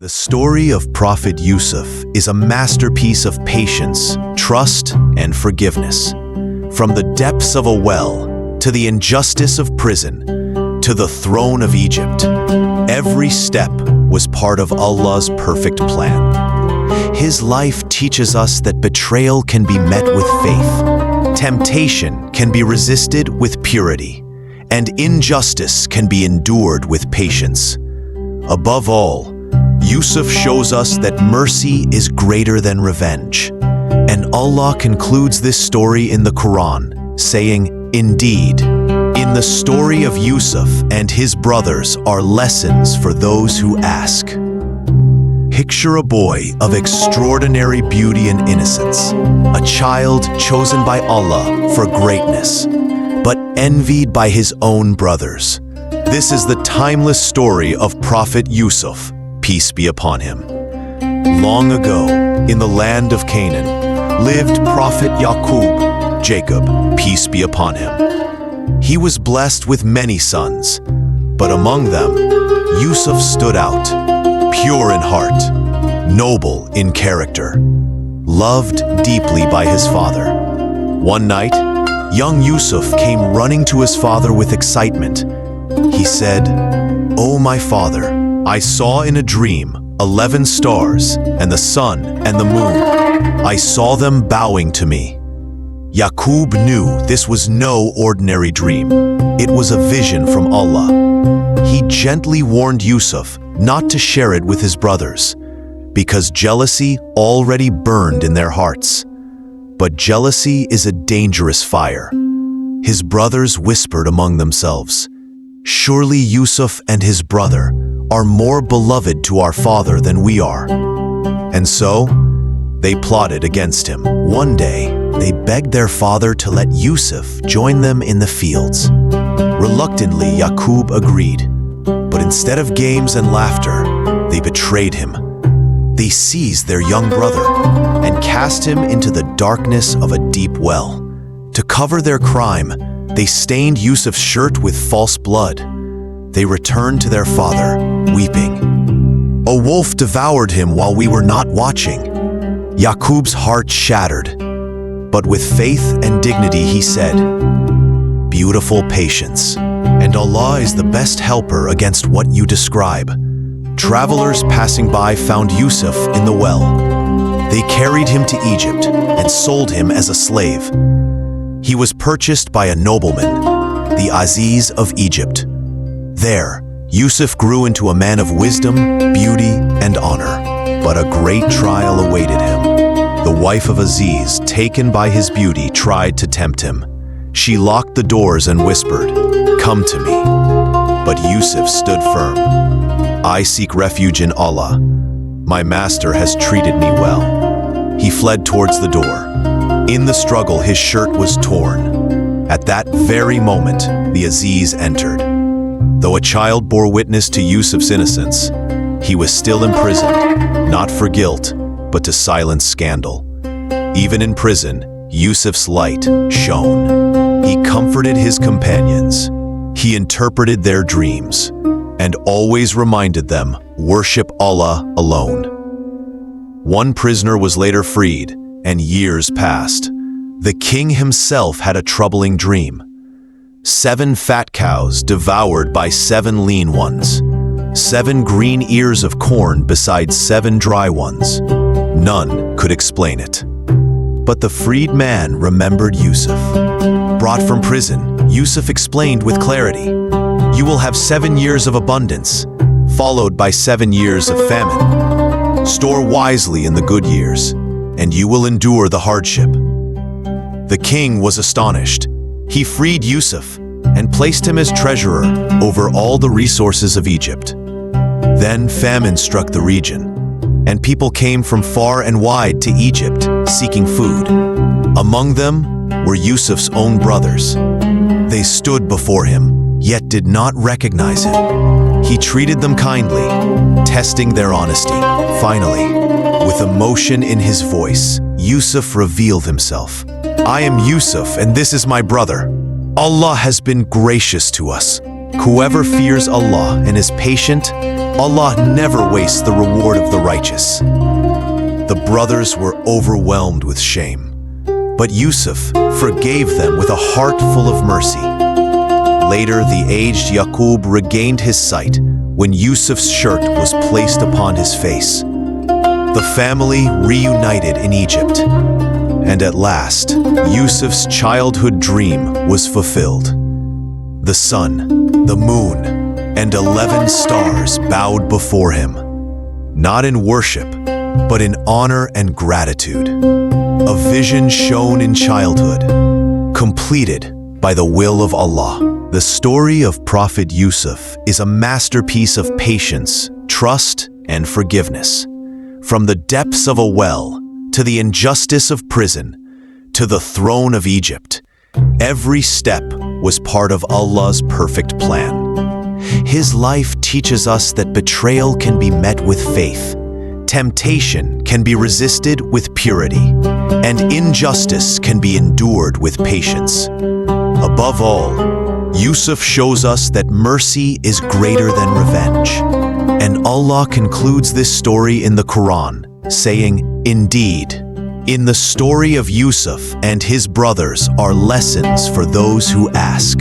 The story of Prophet Yusuf is a masterpiece of patience, trust, and forgiveness. From the depths of a well, to the injustice of prison, to the throne of Egypt, every step was part of Allah's perfect plan. His life teaches us that betrayal can be met with faith, temptation can be resisted with purity, and injustice can be endured with patience. Above all, Yusuf shows us that mercy is greater than revenge. And Allah concludes this story in the Quran, saying, "Indeed, in the story of Yusuf and his brothers are lessons for those who ask." Picture a boy of extraordinary beauty and innocence, a child chosen by Allah for greatness, but envied by his own brothers. This is the timeless story of Prophet Yusuf, peace be upon him. Long ago, in the land of Canaan, lived Prophet Jacob, peace be upon him. He was blessed with many sons, but among them, Yusuf stood out, pure in heart, noble in character, loved deeply by his father. One night, young Yusuf came running to his father with excitement. He said, "Oh, my father, I saw in a dream 11 stars and the sun and the moon. I saw them bowing to me." Yaqub knew this was no ordinary dream. It was a vision from Allah. He gently warned Yusuf not to share it with his brothers, because jealousy already burned in their hearts. But jealousy is a dangerous fire. His brothers whispered among themselves, "Surely Yusuf and his brother are more beloved to our father than we are." And so, they plotted against him. One day, they begged their father to let Yusuf join them in the fields. Reluctantly, Yaqub agreed, but instead of games and laughter, they betrayed him. They seized their young brother and cast him into the darkness of a deep well. To cover their crime, they stained Yusuf's shirt with false blood. They returned to their father, weeping. "A wolf devoured him while we were not watching." Yaqub's heart shattered, but with faith and dignity he said, "Beautiful patience, and Allah is the best helper against what you describe." Travelers passing by found Yusuf in the well. They carried him to Egypt and sold him as a slave. He was purchased by a nobleman, the Aziz of Egypt. There, Yusuf grew into a man of wisdom, beauty, and honor. But a great trial awaited him. The wife of Aziz, taken by his beauty, tried to tempt him. She locked the doors and whispered, "Come to me." But Yusuf stood firm. "I seek refuge in Allah. My master has treated me well." He fled towards the door. In the struggle, his shirt was torn. At that very moment, the Aziz entered. Though a child bore witness to Yusuf's innocence, he was still imprisoned, not for guilt, but to silence scandal. Even in prison, Yusuf's light shone. He comforted his companions. He interpreted their dreams, and always reminded them, worship Allah alone. One prisoner was later freed, and years passed. The king himself had a troubling dream. 7 fat cows devoured by 7 lean ones. 7 green ears of corn beside 7 dry ones. None could explain it. But the freed man remembered Yusuf. Brought from prison, Yusuf explained with clarity, "You will have 7 years of abundance, followed by 7 years of famine. Store wisely in the good years, and you will endure the hardship." The king was astonished. He freed Yusuf and placed him as treasurer over all the resources of Egypt. Then famine struck the region, and people came from far and wide to Egypt seeking food. Among them were Yusuf's own brothers. They stood before him, yet did not recognize him. He treated them kindly, testing their honesty. Finally, with emotion in his voice, Yusuf revealed himself. "I am Yusuf, and this is my brother. Allah has been gracious to us. Whoever fears Allah and is patient, Allah never wastes the reward of the righteous. The brothers were overwhelmed with shame, but Yusuf forgave them with a heart full of mercy. Later, the aged Yaqub regained his sight when Yusuf's shirt was placed upon his face. The family reunited in Egypt, and at last, Yusuf's childhood dream was fulfilled. The sun, the moon, and 11 stars bowed before him, not in worship, but in honor and gratitude. A vision shown in childhood, completed by the will of Allah. The story of Prophet Yusuf is a masterpiece of patience, trust, and forgiveness. From the depths of a well, to the injustice of prison, to the throne of Egypt, every step was part of Allah's perfect plan. His life teaches us that betrayal can be met with faith, temptation can be resisted with purity, and injustice can be endured with patience. Above all, Yusuf shows us that mercy is greater than revenge. And Allah concludes this story in the Quran, saying, "Indeed, in the story of Yusuf and his brothers are lessons for those who ask."